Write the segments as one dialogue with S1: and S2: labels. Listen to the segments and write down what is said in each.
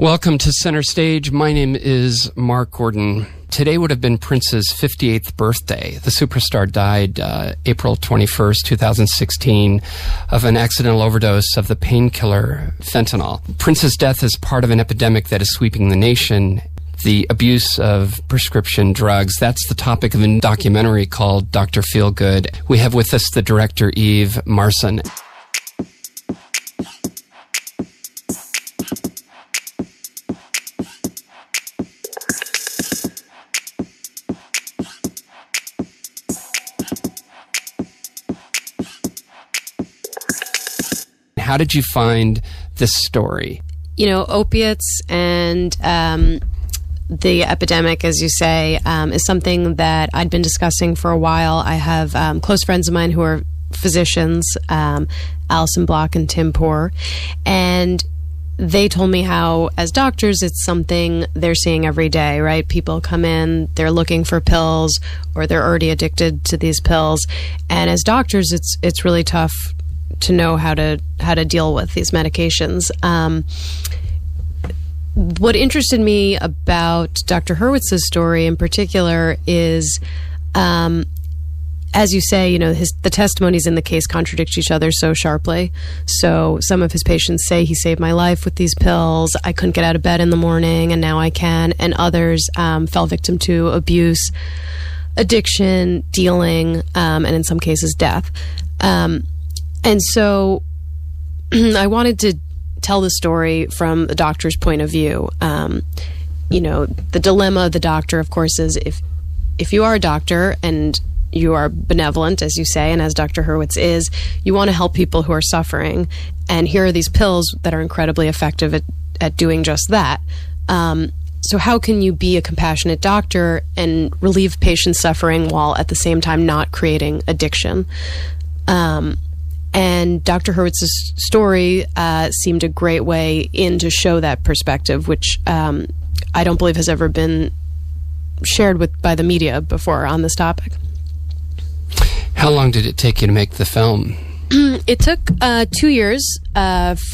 S1: Welcome to Center Stage. My name is Mark Gordon. Today would have been Prince's 58th birthday. The superstar died April 21st, 2016, of an accidental overdose of the painkiller fentanyl. Prince's death is part of an epidemic that is sweeping the nation, the abuse of prescription drugs. That's the topic of a documentary called Dr. Feelgood. We have with us the director, Marson. How did you find this story?
S2: You know, opiates and the epidemic, as you say, is something that I'd been discussing for a while. I have close friends of mine who are physicians, Allison Block and Tim Poor, and they told me how, as doctors, it's something they're seeing every day, right? People come in, they're looking for pills, or they're already addicted to these pills, and as doctors, it's really tough to know how to deal with these medications. What interested me about Dr. Hurwitz's story in particular is, as you say, you know, the testimonies in the case contradict each other so sharply. So some of his patients say, he saved my life with these pills. I couldn't get out of bed in the morning, and now I can. And others fell victim to abuse, addiction, dealing, and in some cases death. And so I wanted to tell the story from the doctor's point of view. You know, the dilemma of the doctor, of course, is if you are a doctor and you are benevolent, as you say, and as Dr. Hurwitz is, you want to help people who are suffering. And here are these pills that are incredibly effective at doing just that. So how can you be a compassionate doctor and relieve patient suffering while at the same time not creating addiction? And Dr. Hurwitz's story seemed a great way in to show that perspective, which I don't believe has ever been shared by the media before on this topic.
S1: How long did it take you to make the film?
S2: It took 2 years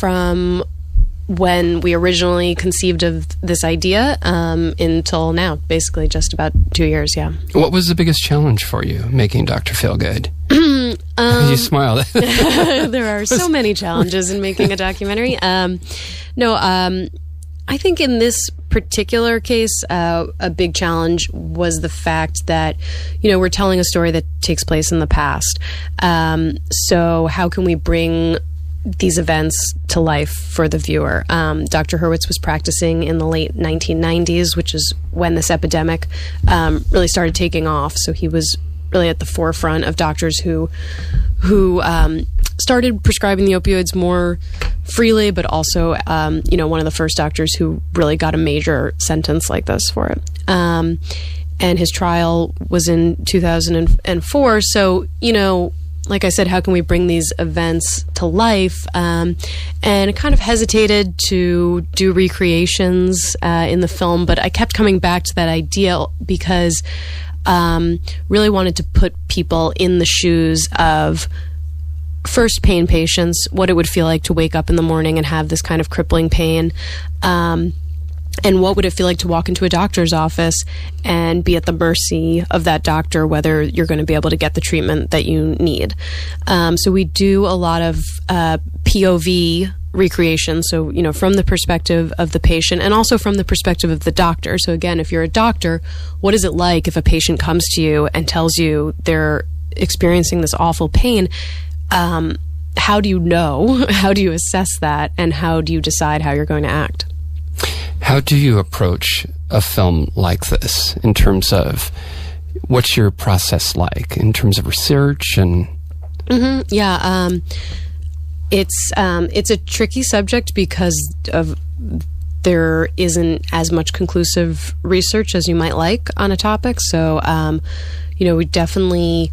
S2: from when we originally conceived of this idea until now, basically just about 2 years, yeah. What
S1: was the biggest challenge for you making Dr. Feelgood? You smiled.
S2: There are so many challenges in making a documentary. I think in this particular case, a big challenge was the fact that, you know, we're telling a story that takes place in the past. So how can we bring these events to life for the viewer? Dr. Hurwitz was practicing in the late 1990s, which is when this epidemic really started taking off. So he was really at the forefront of doctors who started prescribing the opioids more freely, but also, you know, one of the first doctors who really got a major sentence like this for it. And his trial was in 2004. So, you know, like I said, how can we bring these events to life? And I kind of hesitated to do recreations in the film, but I kept coming back to that idea because really wanted to put people in the shoes of first pain patients, what it would feel like to wake up in the morning and have this kind of crippling pain. And what would it feel like to walk into a doctor's office and be at the mercy of that doctor, whether you're going to be able to get the treatment that you need. So we do a lot of POV recreation. So, you know, from the perspective of the patient and also from the perspective of the doctor. So again, if you're a doctor, what is it like if a patient comes to you and tells you they're experiencing this awful pain? How do you know? How do you assess that? And how do you decide how you're going to act?
S1: How do you approach a film like this in terms of what's your process like in terms of research and?
S2: Yeah, it's a tricky subject because there isn't as much conclusive research as you might like on a topic. So, you know, we definitely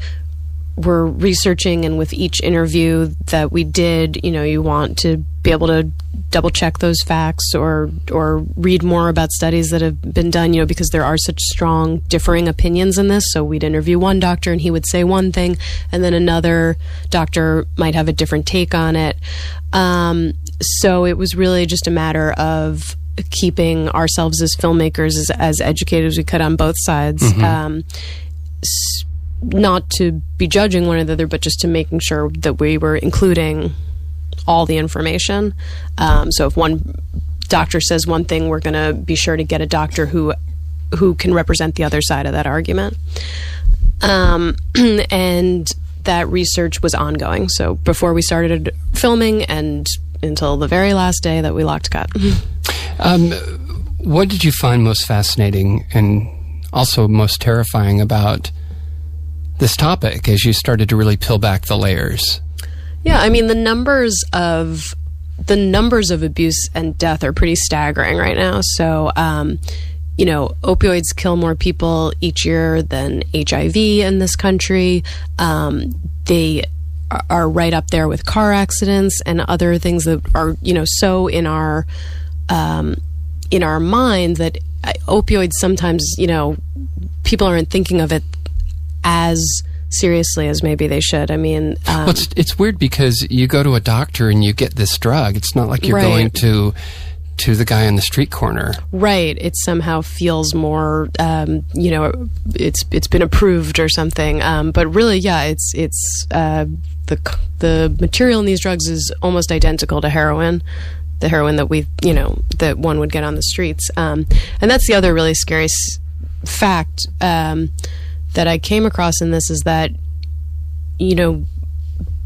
S2: were researching, and with each interview that we did, you know, you want to be able to double check those facts or read more about studies that have been done, you know, because there are such strong differing opinions in this. So we'd interview one doctor and he would say one thing, and then another doctor might have a different take on it. So it was really just a matter of keeping ourselves as filmmakers as educated as we could on both sides. Not to be judging one another, but just to making sure that we were including all the information. So if one doctor says one thing, we're going to be sure to get a doctor who can represent the other side of that argument. And that research was ongoing. So before we started filming and until the very last day that we locked cut.
S1: What did you find most fascinating and also most terrifying about this topic as you started to really peel back the layers?
S2: Yeah, I mean, the numbers of abuse and death are pretty staggering right now. So, opioids kill more people each year than HIV in this country. They are right up there with car accidents and other things that are, so in our mind that opioids sometimes, people aren't thinking of it as seriously as maybe they should. I mean,
S1: well, it's weird because you go to a doctor and you get this drug. It's not like you're going to the guy on the street corner. Right.
S2: It somehow feels more, it's been approved or something. But really, yeah, it's the material in these drugs is almost identical to heroin. The heroin that that one would get on the streets. And that's the other really scary fact that I came across in this is that,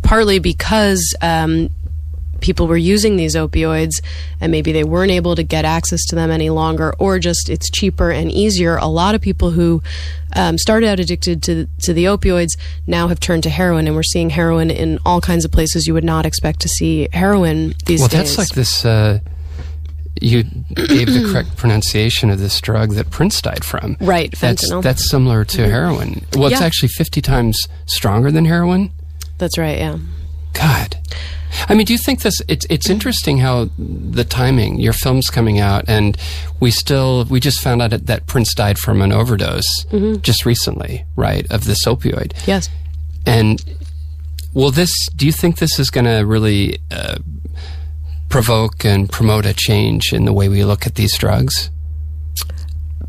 S2: partly because people were using these opioids and maybe they weren't able to get access to them any longer, or just it's cheaper and easier. A lot of people who started out addicted to the opioids now have turned to heroin, and we're seeing heroin in all kinds of places you would not expect to see heroin these days.
S1: Well, that's like this... you gave the correct pronunciation of this drug that Prince died from.
S2: Right, fentanyl.
S1: That's similar to heroin. Well, it's actually 50 times stronger than heroin?
S2: That's right, yeah.
S1: God. I mean, do you think it's interesting how the timing, your film's coming out, and we just found out that Prince died from an overdose just recently, right, of this opioid.
S2: Yes.
S1: And do you think this is going to really provoke and promote a change in the way we look at these drugs?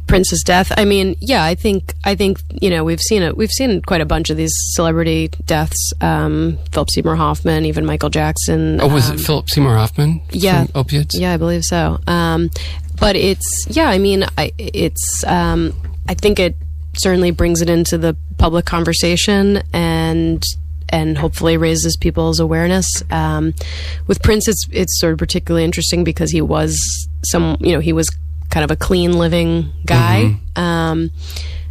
S2: Prince's death. I mean, yeah, I think we've seen it. We've seen quite a bunch of these celebrity deaths. Philip Seymour Hoffman, even Michael Jackson.
S1: Oh, was it Philip Seymour Hoffman?
S2: Yeah,
S1: from opiates.
S2: Yeah, I believe so. But I think it certainly brings it into the public conversation and hopefully raises people's awareness. With Prince, it's sort of particularly interesting because he was he was kind of a clean living guy.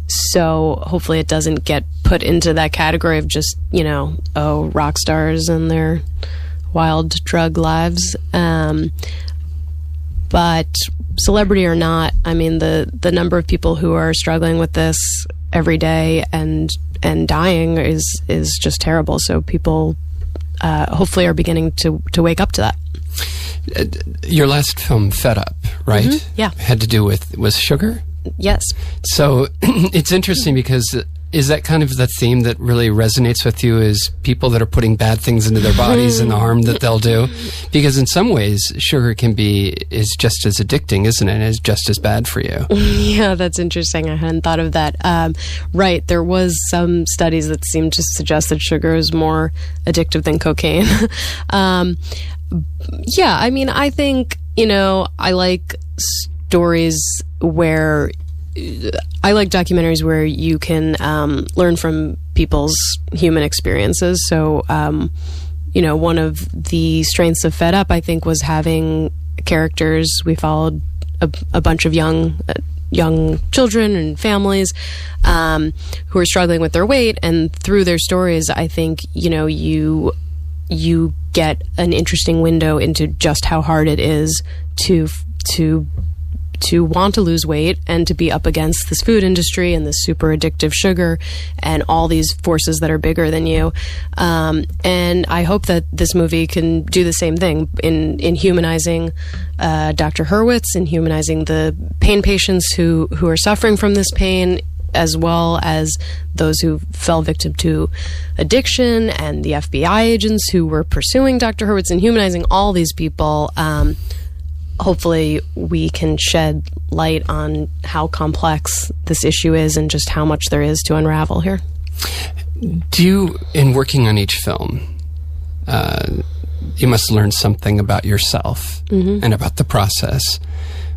S2: So hopefully it doesn't get put into that category of just, rock stars and their wild drug lives. But celebrity or not, I mean, the number of people who are struggling with this every day and dying is just terrible. So people hopefully are beginning to wake up to that.
S1: Your last film, Fed Up, right?
S2: Yeah.
S1: Had to do with sugar?
S2: Yes.
S1: So it's interesting because is that kind of the theme that really resonates with you, is people that are putting bad things into their bodies and the harm that they'll do? Because in some ways, sugar is just as addicting, isn't it? It's just as bad for you.
S2: Yeah, that's interesting. I hadn't thought of that. Right. There was some studies that seemed to suggest that sugar is more addictive than cocaine. Yeah, I mean, I think, I like stories where I like documentaries where you can learn from people's human experiences. So, one of the strengths of Fed Up, I think, was having characters. We followed a bunch of young children and families who are struggling with their weight, and through their stories, I think, you get an interesting window into just how hard it is to want to lose weight and to be up against this food industry and this super addictive sugar and all these forces that are bigger than you. And I hope that this movie can do the same thing in humanizing Dr. Hurwitz, and humanizing the pain patients who are suffering from this pain, as well as those who fell victim to addiction, and the FBI agents who were pursuing Dr. Hurwitz, and humanizing all these people. hopefully we can shed light on how complex this issue is and just how much there is to unravel here.
S1: Do you, in working on each film, you must learn something about yourself and about the process.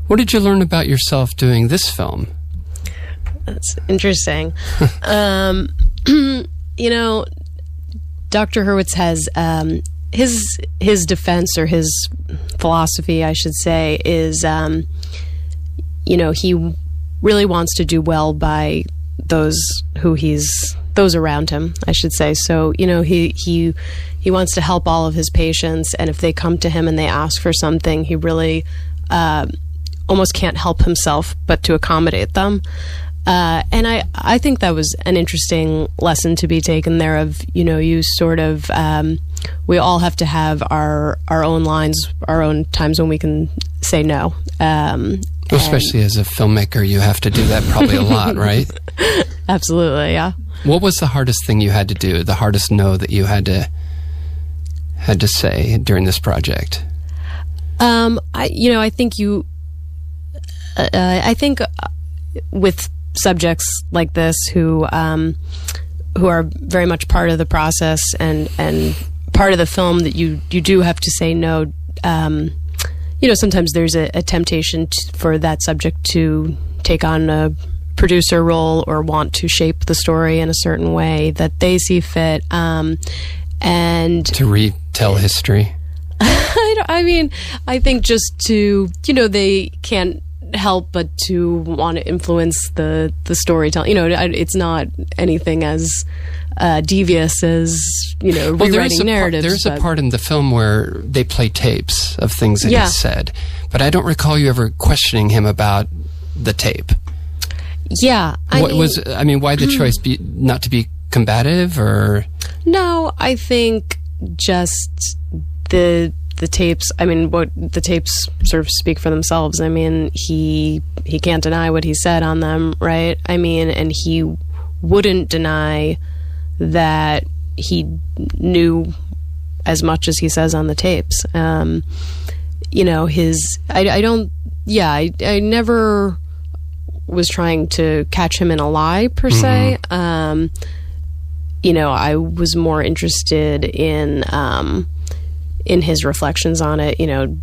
S1: What did you learn about yourself doing this film?
S2: That's interesting. You know, Dr. Hurwitz has his defense, or his philosophy, I should say, is you know, he really wants to do well by those around him, I should say. So, you know, he wants to help all of his patients, and if they come to him and they ask for something, he really almost can't help himself but to accommodate them. And I think that was an interesting lesson to be taken there of, you know, you sort of, we all have to have our own lines, our own times when we can say no.
S1: Especially as a filmmaker, you have to do that probably a lot, right?
S2: Absolutely, yeah.
S1: What was the hardest thing you had to do, the hardest no that you had to say during this project? I think with subjects like this who are very much part of the process and part of the film, that you do have to say no. You know, sometimes there's a temptation for that subject to take on a producer role or want to shape the story in a certain way that they see fit, and to retell history.
S2: I think just to, you know, they can't help but to want to influence the storytelling. You know, it's not anything as devious as, you know, rewriting narratives.
S1: There's a part in the film where they play tapes of things that he said, but I don't recall you ever questioning him about the tape.
S2: Yeah,
S1: why the choice not to be combative, or? No,
S2: I think just the tapes, I mean, what the tapes sort of speak for themselves. I mean, he can't deny what he said on them, right? I mean, and he wouldn't deny that he knew as much as he says on the tapes. You know, I never was trying to catch him in a lie, per se. You know, I was more interested in his reflections on it, you know,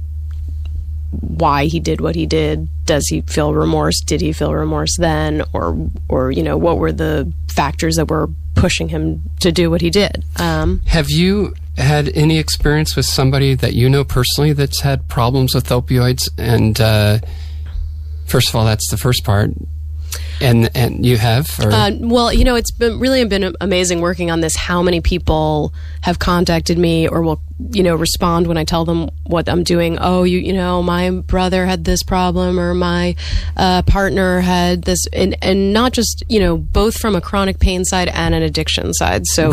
S2: why he did what he did. Does he feel remorse? Did he feel remorse then? Or you know, what were the factors that were pushing him to do what he did?
S1: Have you had any experience with somebody that you know personally that's had problems with opioids? And first of all, that's the first part. And you have?
S2: Well, you know, it's been amazing working on this, how many people have contacted me or will, you know, respond when I tell them what I'm doing. Oh, you know, my brother had this problem, or my partner had this, and not just, you know, both from a chronic pain side and an addiction side. So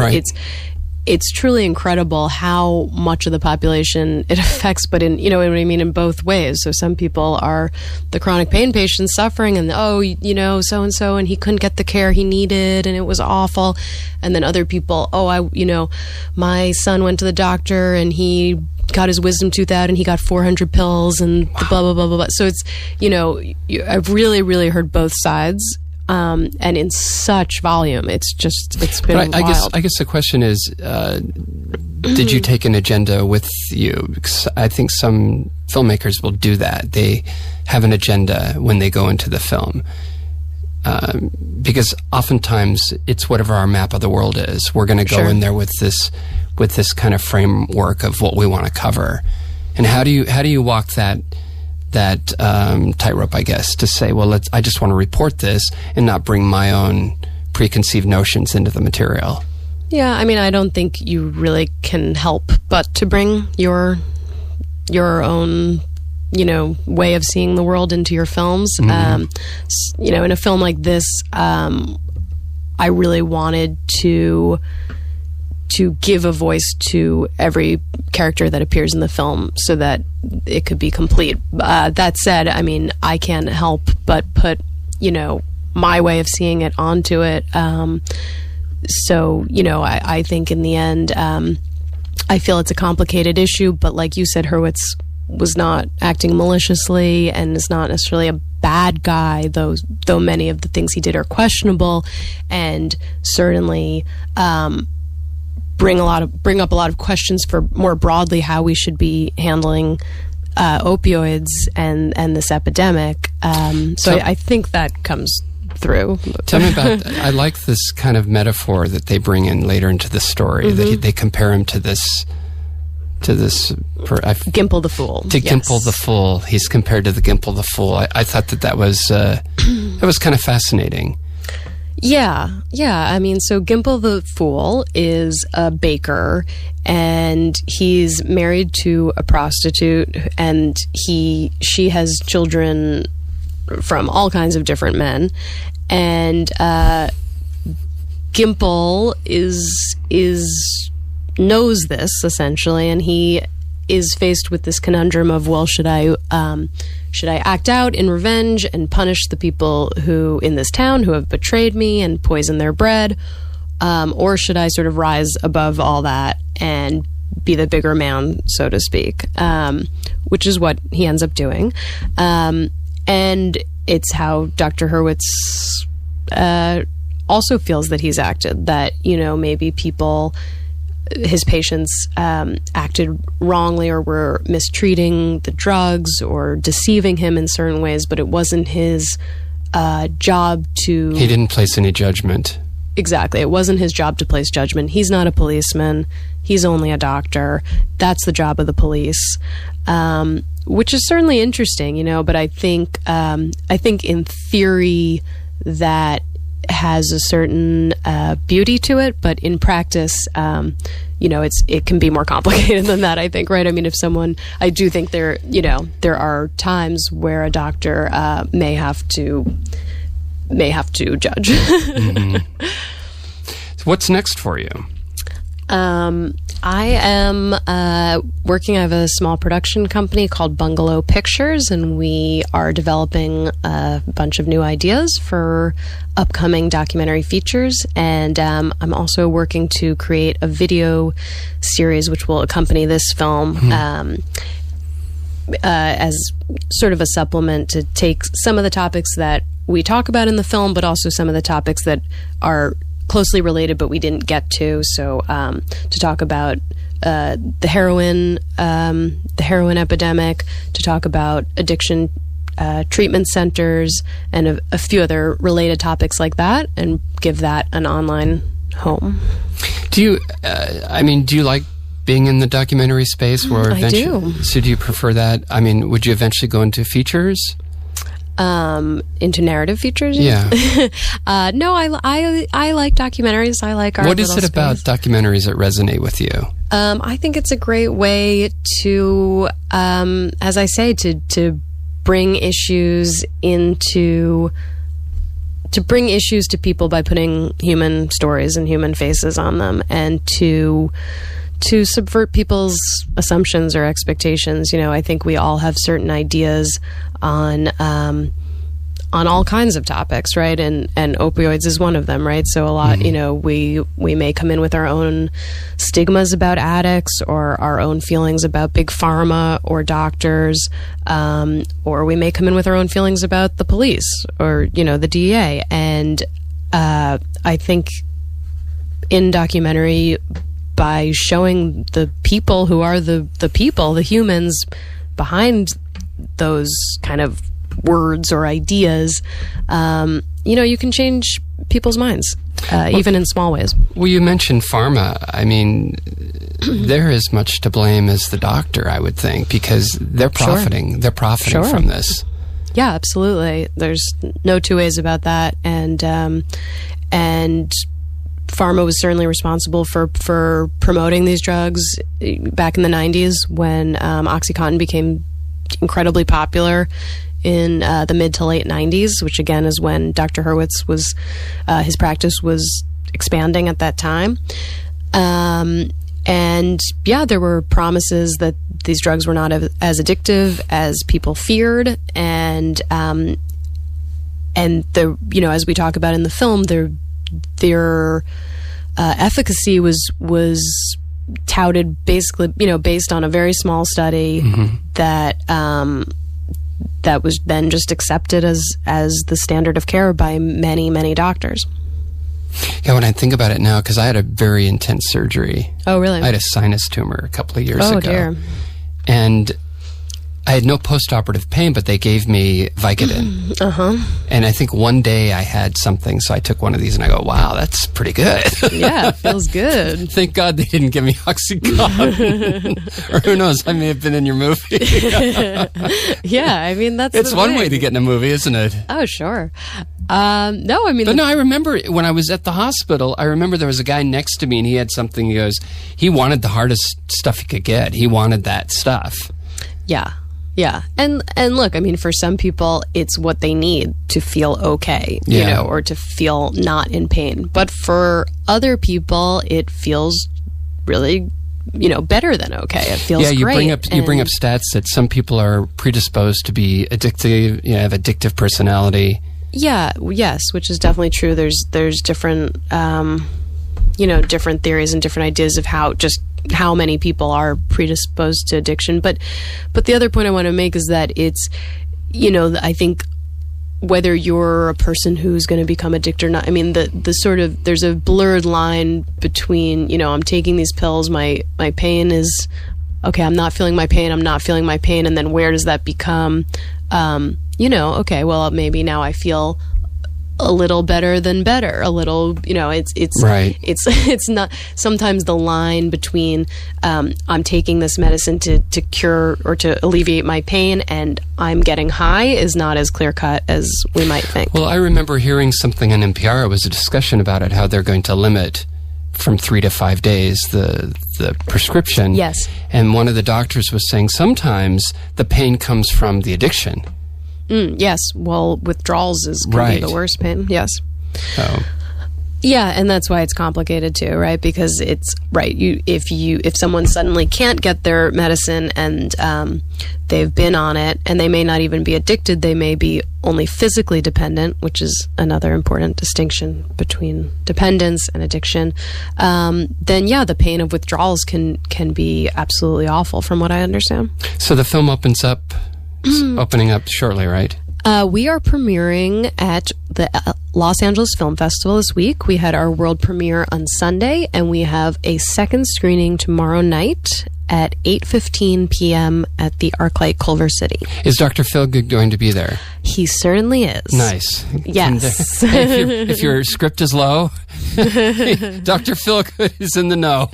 S2: it's truly incredible how much of the population it affects, but in, you know what I mean, in both ways. So some people are the chronic pain patients suffering, and you know, so-and-so, and he couldn't get the care he needed, and it was awful. And then other people, you know, my son went to the doctor and he got his wisdom tooth out and he got 400 pills and blah, blah, blah, blah, blah. So it's, you know, I've really, really heard both sides. And in such volume, it's been wild.
S1: I guess the question is, did you take an agenda with you? Because I think some filmmakers will do that. They have an agenda when they go into the film. Because oftentimes it's whatever our map of the world is. We're going to go in there with this kind of framework of what we want to cover. And how do you walk that tightrope, I guess, to say, well, I just want to report this and not bring my own preconceived notions into the material?
S2: Yeah, I mean, I don't think you really can help but to bring your own, you know, way of seeing the world into your films. You know, in a film like this, I really wanted to give a voice to every character that appears in the film so that it could be complete. That said, I mean, I can't help but put, you know, my way of seeing it onto it. So, you know, I think in the end, I feel it's a complicated issue, but like you said, Hurwitz was not acting maliciously and is not necessarily a bad guy, though many of the things he did are questionable, and certainly bring up a lot of questions for more broadly how we should be handling opioids and this epidemic. So I think that comes through.
S1: Tell me about, I like this kind of metaphor that they bring in later into the story, that they compare him to this
S2: Gimple the Fool.
S1: To Gimple the Fool. He's compared to the Gimple the Fool. I thought that was kind of fascinating.
S2: Yeah. I mean, so Gimple the Fool is a baker, and he's married to a prostitute, and she has children from all kinds of different men, and Gimple knows this essentially, and he is faced with this conundrum of, well, should I act out in revenge and punish the people who in this town who have betrayed me and poisoned their bread, or should I sort of rise above all that and be the bigger man, so to speak, which is what he ends up doing. And it's how Dr. Hurwitz also feels that he's acted, that, maybe his patients acted wrongly or were mistreating the drugs or deceiving him in certain ways, but it wasn't his job to...
S1: He didn't place any judgment.
S2: Exactly. It wasn't his job to place judgment. He's not a policeman. He's only a doctor. That's the job of the police, which is certainly interesting, but I think in theory that has a certain beauty to it, but in practice, it can be more complicated than that, I think, right? I mean, I do think there are times where a doctor may have to judge.
S1: So what's next for you?
S2: I am working. I have a small production company called Bungalow Pictures, and we are developing a bunch of new ideas for upcoming documentary features. And I'm also working to create a video series which will accompany this film as sort of a supplement to take some of the topics that we talk about in the film, but also some of the topics that are closely related but we didn't get to. So to talk about the heroin epidemic, to talk about addiction treatment centers, and a few other related topics like that, and give that an online home. Do you like being in the documentary space? Where I do.
S1: So do you prefer that? I mean, would you eventually go into features?
S2: Into narrative features?
S1: Yeah.
S2: No, I like documentaries. I like art.
S1: What is it about documentaries that resonate with you?
S2: I think it's a great way to, as I say, to bring issues to people by putting human stories and human faces on them, and to subvert people's assumptions or expectations. I think we all have certain ideas on all kinds of topics, right? And opioids is one of them, right? So a lot, we may come in with our own stigmas about addicts, or our own feelings about big pharma or doctors, or we may come in with our own feelings about the police or, the DEA. And I think in documentary, by showing the people who are the people, the humans behind those kind of words or ideas, you can change people's minds, even in small ways.
S1: Well, you mentioned pharma. I mean, they're as much to blame as the doctor, I would think, because they're profiting. Sure. They're profiting from this.
S2: Yeah, absolutely. There's no two ways about that. And pharma was certainly responsible for promoting these drugs back in the 90s when Oxycontin became incredibly popular in the mid to late 90s, which again is when Dr. Hurwitz was, his practice was expanding at that time. And yeah, there were promises that these drugs were not as addictive as people feared. And as we talk about in the film, their efficacy was touted basically, based on a very small study that that was then just accepted as the standard of care by many, many doctors.
S1: Yeah, when I think about it now, because I had a very intense surgery.
S2: Oh, really?
S1: I had a sinus tumor a couple of years ago.
S2: Oh, dear.
S1: And I had no post-operative pain, but they gave me Vicodin. And I think one day I had something, so I took one of these and I go, wow, that's pretty good.
S2: Yeah, it feels good.
S1: Thank God they didn't give me Oxycontin. Or who knows, I may have been in your movie.
S2: Yeah, I mean,
S1: It's one way to get in a movie, isn't it?
S2: Oh, sure. No, I mean...
S1: But no, I remember when I was at the hospital, I remember there was a guy next to me and he had something, he wanted the hardest stuff he could get. He wanted that stuff.
S2: Yeah. Yeah. And look, I mean, for some people, it's what they need to feel okay, or to feel not in pain. But for other people, it feels really, better than okay. It feels great.
S1: You bring up stats that some people are predisposed to be addictive, have addictive personality.
S2: Yeah. Yes, which is definitely true. There's different, different theories and different ideas of how many people are predisposed to addiction. But the other point I want to make is that it's, I think whether you're a person who's going to become addicted or not, I mean, the sort of, there's a blurred line between, I'm taking these pills, my pain is, okay, I'm not feeling my pain, and then where does that become, okay, well, maybe now I feel a little better than better, a little, it's
S1: right.
S2: It's not, sometimes the line between I'm taking this medicine to cure or to alleviate my pain and I'm getting high is not as clear cut as we might think.
S1: Well, I remember hearing something on NPR, it was a discussion about it, how they're going to limit from 3 to 5 days the prescription.
S2: Yes.
S1: And one of the doctors was saying sometimes the pain comes from the addiction.
S2: Yes. Well, withdrawals can be the worst pain. Yes.
S1: Oh.
S2: Yeah, and that's why it's complicated too, right? Because it's right. If someone suddenly can't get their medicine and they've been on it, and they may not even be addicted, they may be only physically dependent, which is another important distinction between dependence and addiction. Then the pain of withdrawals can be absolutely awful, from what I understand.
S1: So the film opening up shortly, right?
S2: We are premiering at the Los Angeles Film Festival this week. We had our world premiere on Sunday, and we have a second screening tomorrow night at 8:15 p.m. at the ArcLight Culver City.
S1: Is Dr. Feelgood going to be there?
S2: He certainly is.
S1: Nice.
S2: Yes.
S1: If your script is low, Dr. Feelgood is in the know.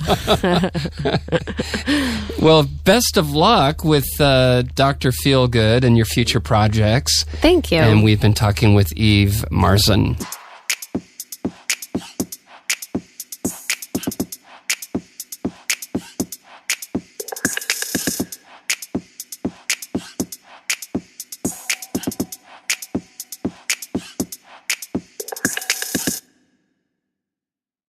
S1: Well, best of luck with Dr. Feelgood and your future projects.
S2: Thank you.
S1: And we've been talking with Eve Marson.